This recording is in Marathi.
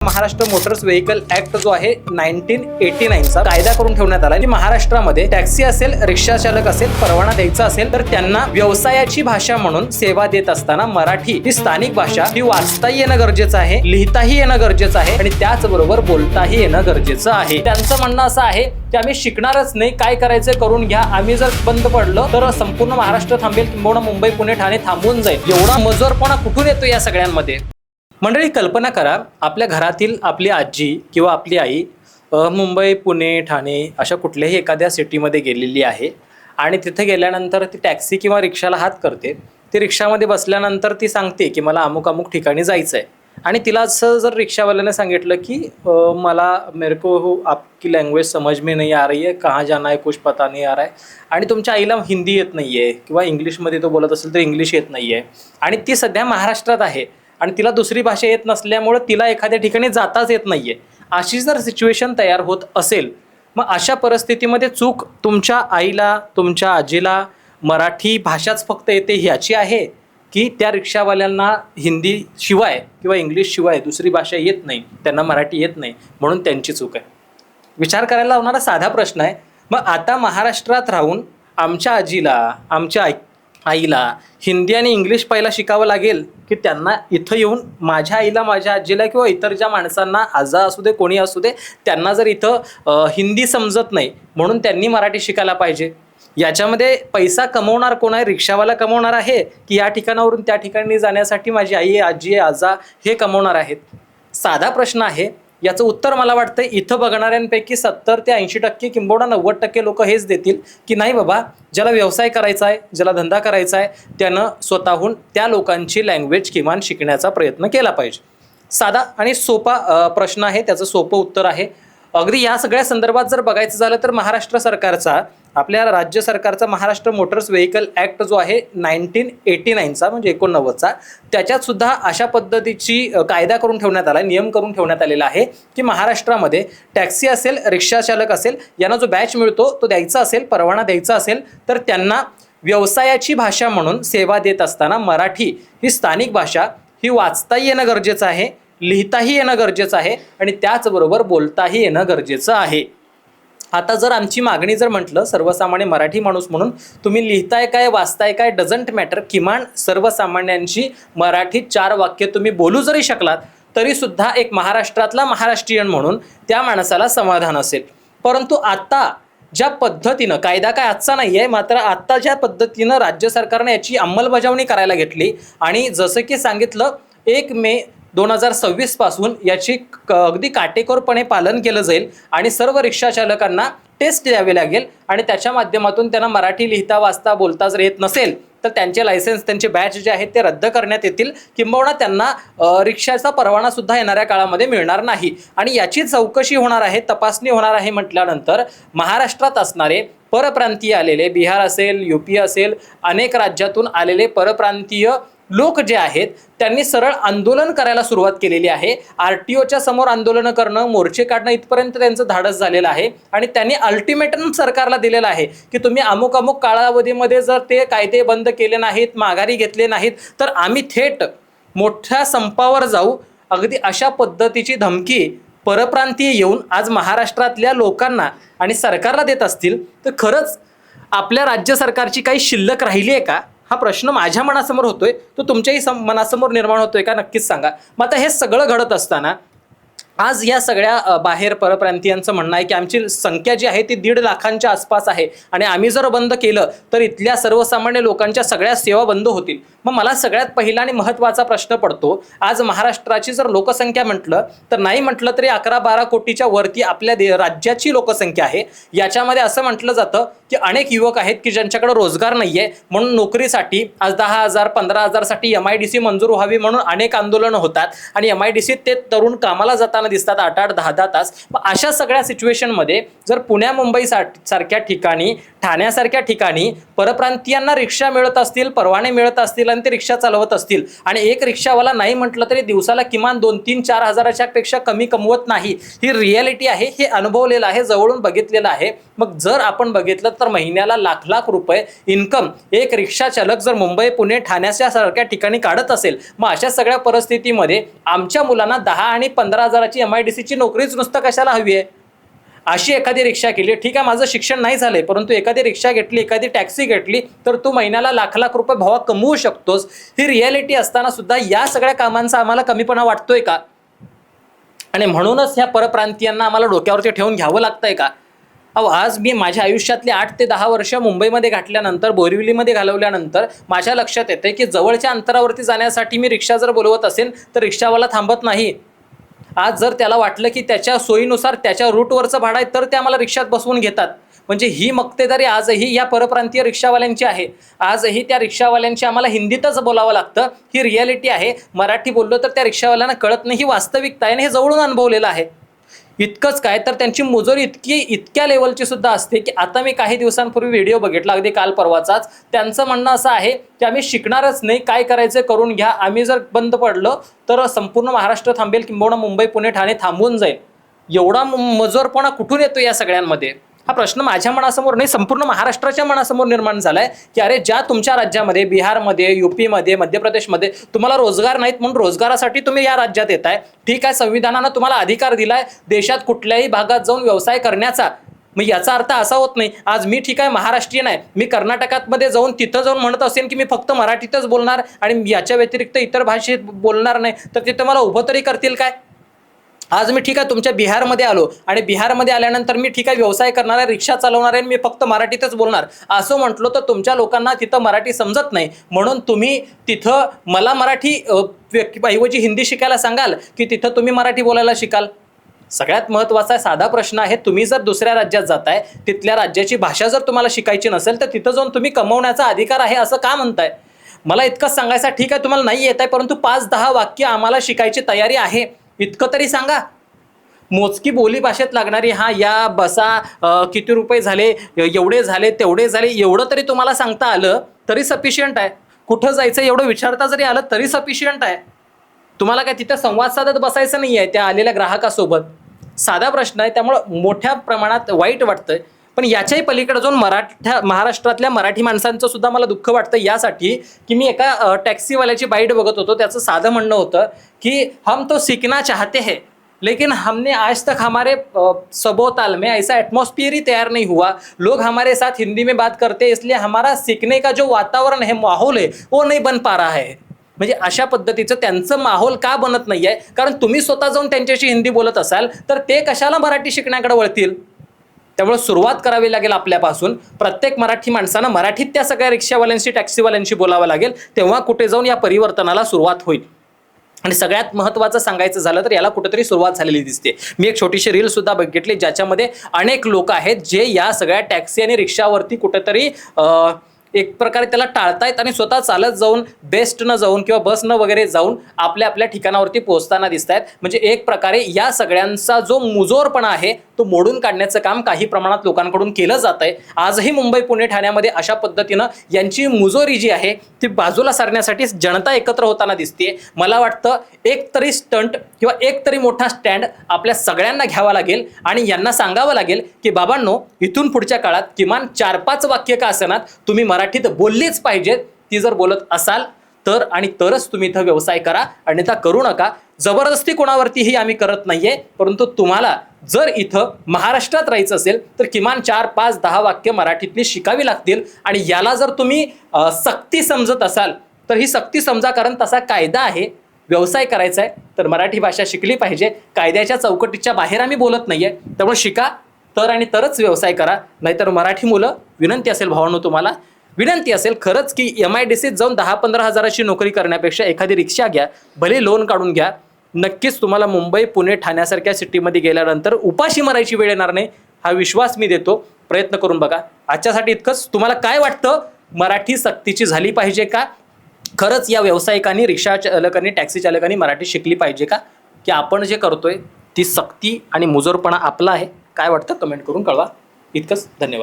महाराष्ट्र मोटर्स व्हेकल ऍक्ट जो आहे 1989चा कायदा करून ठेवण्यात आला की महाराष्ट्रामध्ये टॅक्सी असेल, रिक्षा चालक असेल, परवाना द्यायचा असेल तर त्यांना व्यवसायाची भाषा म्हणून सेवा देत असताना मराठी ही स्थानिक भाषा ही वाचताही येणं गरजेचं आहे, लिहिताही येणं गरजेचं आहे आणि त्याचबरोबर बोलताही येणं गरजेचं आहे। त्यांचं म्हणणं असं आहे की आम्ही शिकणारच नाही, काय करायचं करून घ्या, आम्ही जर बंद पडलं तर संपूर्ण महाराष्ट्र थांबेल, किंबहुना मुंबई, पुणे, ठाणे थांबून जाईल। एवढा मजोरपणा कुठून येतो या सगळ्यांमध्ये? मंडळी, कल्पना करा आपल्या घरातील आपली आजी किंवा आपली आई मुंबई, पुणे, ठाणे अशा कुठल्याही एखाद्या सिटीमध्ये गेलेली आहे आणि तिथे गेल्यानंतर ती टॅक्सी किंवा रिक्षाला हात करते। ती रिक्षामध्ये बसल्यानंतर ती सांगते की मला अमुक अमुक ठिकाणी जायचं आहे आणि तिला असं जर रिक्षावाल्याने सांगितलं की मला मेरे को आपकी लँग्वेज समझ में नहीं आ रही है, कहाँ जाना है कुछ पता नहीं आ रहा है, आणि तुमच्या आईला हिंदी येत नाही आहे किंवा इंग्लिशमध्ये तो बोलत असेल तर इंग्लिश येत नाही आहे आणि ती सध्या महाराष्ट्रात आहे आणि तिला दुसरी भाषा येत नसल्यामुळे तिला एखाद्या ठिकाणी जाताच येत नाहीये, अशी जर सिच्युएशन तयार होत असेल मग अशा परिस्थितीमध्ये चूक तुमच्या आईला, तुमच्या आजीला मराठी भाषाच फक्त येते ह्याची आहे की त्या रिक्षावाल्यांना हिंदी शिवाय किंवा इंग्लिश शिवाय दुसरी भाषा येत नाही, त्यांना मराठी येत नाही म्हणून त्यांची चूक आहे? विचार करायला लावणारा साधा प्रश्न आहे। मग आता महाराष्ट्रात राहून आमच्या आजीला, आमच्या आईला हिंदी आणि इंग्लिश पहिला शिकावं लागेल की त्यांना इथं येऊन माझ्या आईला, माझ्या आजीला किंवा इतर ज्या माणसांना, आजा असू दे कोणी असू दे, त्यांना जर इथं हिंदी समजत नाही म्हणून त्यांनी मराठी शिकायला पाहिजे? याच्यामध्ये पैसा कमवणार कोण आहे? रिक्षावाला कमवणार आहे की या ठिकाणावरून त्या ठिकाणी जाण्यासाठी माझी आई, आजी, आजा हे कमवणार आहेत? साधा प्रश्न आहे। याचं उत्तर मला वाटतं इथं बघणाऱ्यांपैकी 70 ते 80% किंबहुना 90% लोक हेच देतील की नाही बाबा, ज्याला व्यवसाय करायचा आहे, ज्याला धंदा करायचा आहे त्यानं स्वतःहून त्या लोकांची लँग्वेज किमान शिकण्याचा प्रयत्न केला पाहिजे। साधा आणि सोपा प्रश्न आहे, त्याचं सोपं उत्तर आहे। अगदी या सगळ्या संदर्भात जर बघायचं झालं तर महाराष्ट्र सरकारचा, आपल्या राज्य सरकारचा महाराष्ट्र मोटर्स व्हेकल ऍक्ट जो आहे 1989चा म्हणजे 89चा, त्याच्यात सुद्धा अशा पद्धतीची कायदा करून ठेवण्यात आला, नियम करून ठेवण्यात आलेला आहे की महाराष्ट्रामध्ये टॅक्सी असेल, रिक्षा चालक असेल, यांना जो बॅच मिळतो तो द्यायचा असेल, परवाना द्यायचा असेल तर त्यांना व्यवसायाची भाषा म्हणून सेवा देत असताना मराठी ही स्थानिक भाषा ही वाचताही येणं गरजेचं आहे, लिहिताही येणं गरजेचं आहे आणि त्याचबरोबर बोलताही येणं गरजेचं आहे। आता जर आमची मागणी जर म्हटलं सर्वसामान्य मराठी माणूस म्हणून, तुम्ही लिहिताय काय, वाचताय काय, डझंट मॅटर, किमान सर्वसामान्यांची मराठीत 4 वाक्य तुम्ही बोलू जरी शकलात तरी सुद्धा एक महाराष्ट्रातला महाराष्ट्रीयन म्हणून त्या माणसाला समाधान असेल। परंतु आता ज्या पद्धतीनं, कायदा काय आजचा नाही आहे, मात्र आता ज्या पद्धतीनं राज्य सरकारने याची अंमलबजावणी करायला घेतली आणि जसं की सांगितलं 1 मे 2026 पासून याची अगदी काटेकोरपणे पालन केलं जाईल आणि सर्व रिक्षा चालकांना टेस्ट द्यावे लागेल आणि त्याच्या माध्यमातून त्यांना मराठी लिहिता, वाचता, बोलता जर येत नसेल तर त्यांचे लायसन्स, त्यांचे बॅच जे आहेत ते रद्द करण्यात येतील, किंबहुना त्यांना रिक्षाचा परवाना सुद्धा येणाऱ्या काळामध्ये मिळणार नाही आणि याची चौकशी होणार आहे, तपासणी होणार आहे म्हटल्यानंतर महाराष्ट्रात असणारे परप्रांतीय आलेले, बिहार असेल, यूपी असेल, अनेक राज्यातून आलेले परप्रांतीय लोक जे आहेत त्यांनी सरळ आंदोलन करायला सुरुवात केलेली आहे। RTOच्या समोर आंदोलनं करणं, मोर्चे काढणं इथपर्यंत त्यांचं धाडस झालेलं आहे आणि त्यांनी अल्टिमेटम सरकारला दिलेलं आहे की तुम्ही अमुक अमुक कालावधीमध्ये जर ते कायदे बंद केले नाहीत, माघारी घेतले नाहीत तर आम्ही थेट मोठ्या संपावर जाऊ। अगदी अशा पद्धतीची धमकी परप्रांतीय येऊन आज महाराष्ट्रातल्या लोकांना आणि सरकारला देत असतील तर खरंच आपल्या राज्य सरकारची काही शिल्लक राहिली आहे का? हा प्रश्न माझ्या मनासमोर होतोय, तो तुमच्याही मनासमोर निर्माण होतोय का? नक्कीच सांगा। मग आता हे सगळं घडत असताना आज या सगळ्या बाहेर परप्रांतीयांचं म्हणणं आहे की आमची संख्या जी आहे ती 1.5 लाखांच्या आसपास आहे आणि आम्ही जर बंद केलं तर इथल्या सर्वसामान्य लोकांच्या सगळ्या सेवा बंद होतील। मग मला सगळ्यात पहिला आणि महत्त्वाचा प्रश्न पडतो, आज महाराष्ट्राची जर लोकसंख्या म्हटलं तर नाही म्हटलं तरी 11-12 कोटीच्या वरती आपल्या राज्याची लोकसंख्या आहे। याच्यामध्ये असं म्हटलं जातं की अनेक युवक आहेत की ज्यांच्याकडे रोजगार नाहीये म्हणून नोकरीसाठी आज 10,000, 15,000 साठी MIDC मंजूर व्हावी म्हणून अनेक आंदोलनं होतात आणि MIDC ते तरुण कामाला जाताना दिसतात 8-8, 10-10 तास. मग अशा सगळ्या सिच्युएशनमध्ये जर पुण्या मुंबई सारख्या ठिकाणी, ठाण्यासारख्या ठिकाणी परप्रांतीयांना रिक्षा मिळत असतील, परवाने मिळत असतील आणि ते रिक्षा चालवत असतील आणि एक रिक्षावाला नाही म्हटलं तरी दिवसाला किमान 2-3-4 हजाराच्या पेक्षा कमी कमवत नाही, ही रियालिटी आहे. हे अनुभवलेलं आहे, जवळून बघितलेलं आहे. मग जर आपण बघितलं तर महिन्याला लाख रुपये इन्कम एक रिक्षा चालक जर मुंबई, पुणे, ठाण्याच्या सारख्या ठिकाणी काढत असेल, मग अशा सगळ्या परिस्थितीमध्ये आमच्या मुलांना 10 आणि 15 हजाराची MIDCची नोकरीच नुसतं कशाला हवी आहे? अशी एखादी रिक्षा केली, ठीक आहे माझं शिक्षण नाही झालंय, परंतु एखादी रिक्षा घेतली, एखादी टॅक्सी घेतली तर तू महिन्याला लाख रुपये भावा कमवू शकतोस. ही रियालिटी असताना सुद्धा या सगळ्या कामांचा आम्हाला कमीपणा वाटतोय का? आणि म्हणूनच ह्या परप्रांतीयांना आम्हाला डोक्यावरती ठेवून घ्यावं लागतंय का? आज मी माझ्या आयुष्यातले 8 ते 10 वर्ष मुंबईमध्ये घातल्यानंतर, बोरिवलीमध्ये घालवल्यानंतर माझ्या लक्षात येते की जवळच्या अंतरावरती जाण्यासाठी मी रिक्षा जर बोलवत असेल तर रिक्षावाला थांबत नाही. आज जर त्याला वाटलं की त्याच्या सोयीनुसार त्याच्या रूटवरचं भाडं आहे तर ते आम्हाला रिक्षात बसवून घेतात. म्हणजे ही मक्तेदारी आजही या परप्रांतीय रिक्षावाल्यांची आहे. आजही त्या रिक्षावाल्यांची आम्हाला हिंदीतच बोलावं लागतं. ही रियालिटी आहे. मराठी बोललो तर त्या रिक्षावाल्यांना कळत नाही. ही वास्तविकता आहे आणि हे जवळून अनुभवलेलं आहे. इतकंच काय तर त्यांची मुजोरी इतक्या लेवलची सुद्धा असते की आता मी काही दिवसांपूर्वी व्हिडिओ बघितला, अगदी काल परवाचाच. त्यांचं म्हणणं असं आहे की आम्ही शिकणारच नाही, काय करायचं करून घ्या, आम्ही जर बंद पडलो तर संपूर्ण महाराष्ट्र थांबेल, किंबहुना मुंबई, पुणे, ठाणे थांबून जाईल. एवढा मजोरपणा कुठून येतो या सगळ्यांमध्ये? हा प्रश्न माझ्या मनासमोर नाही, संपूर्ण महाराष्ट्राच्या मनासमोर निर्माण झालाय की अरे ज्या तुमच्या राज्यामध्ये, बिहारमध्ये, UP-मध्ये, मध्य प्रदेशमध्ये तुम्हाला रोजगार नाहीत म्हणून रोजगारासाठी तुम्ही या राज्यात येताय. ठीक आहे, संविधानानं तुम्हाला अधिकार दिलाय देशात कुठल्याही भागात जाऊन व्यवसाय करण्याचा. मग याचा अर्थ असा होत नाही आज मी ठीक आहे महाराष्ट्रीयन आहे, मी कर्नाटकात मध्ये जाऊन तिथं जाऊन म्हणत असेल की मी फक्त मराठीतच बोलणार आणि याच्या व्यतिरिक्त इतर भाषेत बोलणार नाही, तर तिथं मला उभं तरी करतील काय? आज मी ठीक आहे तुमच्या बिहारमध्ये आलो आणि बिहारमध्ये आल्यानंतर मी ठीक आहे व्यवसाय करणार आहे, रिक्षा चालवणार आहे, मी फक्त मराठीतच बोलणार असं म्हटलं तर तुमच्या लोकांना तिथं मराठी समजत नाही, म्हणून तुम्ही तिथं मला मराठी ऐवजी हिंदी शिकायला सांगाल की तिथं तुम्ही मराठी बोलायला शिकाल? सगळ्यात महत्त्वाचा साधा प्रश्न आहे, तुम्ही जर दुसऱ्या राज्यात जाताय, तिथल्या राज्याची भाषा जर तुम्हाला शिकायची नसेल तर तिथं जाऊन तुम्ही कमवण्याचा अधिकार आहे असं का म्हणताय? मला इतकंच सांगायचं, ठीक आहे तुम्हाला नाही येत आहे परंतु 5-10 वाक्य आम्हाला शिकायची तयारी आहे इतकं तरी सांगा. मोजकी बोली भाषेत लागणारी या बसा, किती रुपये झाले, एवढे झाले, तेवढे झाले, एवढं तरी तुम्हाला सांगता आलं तरी सफिशियंट आहे. कुठं जायचं एवढं विचारता जरी आलं तरी सफिशियंट आहे. तुम्हाला काय तिथं संवाद साधत बसायचं नाही आहे त्या आलेल्या ग्राहकासोबत. साधा प्रश्न आहे, त्यामुळं मोठ्या प्रमाणात वाईट वाटतंय. पण याच्याही पलीकडे जाऊन महाराष्ट्रातल्या मराठी माणसांचं सुद्धा मला दुःख वाटतं यासाठी की मी एका टॅक्सीवाल्याची बाईट बघत होतो. त्याचं साधं म्हणणं होतं की हम तो सीखना चाहते हैं लेकिन हमने आज तक हमारे सबोताल में ऐसा एटमॉस्फेयर ही तैयार नहीं हुआ, लोग हमारे साथ हिंदी में बात करते हैं, इसलिए हमारा सीखने का जो वातावरण है, माहौल है, वो नहीं बन पा रहा है. म्हणजे अशा पद्धतीचं त्यांचं माहोल का बनत नाही आहे? कारण तुम्ही स्वतः जाऊन त्यांच्याशी हिंदी बोलत असाल तर ते कशाला मराठी शिकण्याकडे वळतील? त्यामुळे सुरुवात करावी लागेल आपल्यापासून. प्रत्येक मराठी माणसानं मराठीत त्या सगळ्या रिक्षावाल्यांशी, टॅक्सीवाल्यांशी बोलावं लागेल, तेव्हा कुठे जाऊन या परिवर्तनाला सुरुवात होईल. आणि सगळ्यात महत्त्वाचं सांगायचं झालं तर याला कुठेतरी सुरुवात झालेली दिसते. मी एक छोटीशी रील सुद्धा बघितली ज्याच्यामध्ये अनेक लोक आहेत जे या सगळ्या टॅक्सी आणि रिक्षावरती कुठेतरी एक प्रकारे त्याला टाळतायत आणि स्वतः चालत जाऊन, बेस्टनं जाऊन किंवा बसनं वगैरे जाऊन आपल्या ठिकाणावरती पोहोचताना दिसत आहेत. म्हणजे एक प्रकारे या सगळ्यांचा जो मुजोरपणा आहे तो मोडून काढण्याचं काम काही प्रमाणात लोकांकडून केलं जात आहे. आजही मुंबई, पुणे, ठाण्यामध्ये अशा पद्धतीनं यांची मुजोरी जी आहे ती बाजूला सारण्यासाठी जनता एकत्र होताना दिसते. मला वाटतं एक तरी स्टंट किंवा एक तरी मोठा स्टँड आपल्या सगळ्यांना घ्यावा लागेल आणि यांना सांगावं लागेल की बाबांनो, इथून पुढच्या काळात किमान 4-5 वाक्य का असेनात तुम्ही मराठीत बोललीच पाहिजेत. ती जर बोलत असाल तर आणि तरच तुम्ही इथं व्यवसाय करा, अन्यथा करू नका. जबरदस्ती कोणावरतीही आम्ही करत नाहीये, परंतु तुम्हाला जर इथं महाराष्ट्रात राहायचं असेल तर किमान 4-5-10 वाक्य मराठीतली शिकावी लागतील. आणि याला जर तुम्ही सक्ती समजत असाल तर ही सक्ती समजा, कारण तसा कायदा आहे. व्यवसाय करायचा आहे तर मराठी भाषा शिकली पाहिजे. कायद्याच्या चौकटीच्या बाहेर आम्ही बोलत नाहीये, त्यामुळे शिका तर आणि तरच व्यवसाय करा. नाहीतर मराठी मुलं, विनंती असेल भावांनो, तुम्हाला विनंती असेल खरंच की MIDCत जाऊन 10-15 हजाराची नोकरी करण्यापेक्षा एखादी रिक्षा घ्या, भले लोन काढून घ्या. नक्कीच तुम्हाला मुंबई, पुणे, ठाण्यासारख्या सिटीमध्ये गेल्यानंतर उपाशी मरायची वेळ येणार नाही, हा विश्वास मी देतो. प्रयत्न करून बघा. आजच्यासाठी इतकंच. तुम्हाला काय वाटतं, मराठी सक्तीची झाली पाहिजे का? खरंच या व्यावसायिकांनी, रिक्षा चालकांनी, टॅक्सी चालकांनी मराठी शिकली पाहिजे का? की आपण जे करतोय ती सक्ती आणि मुजोरपणा आपला आहे. काय वाटतं कमेंट करून कळवा. इतकंच. धन्यवाद.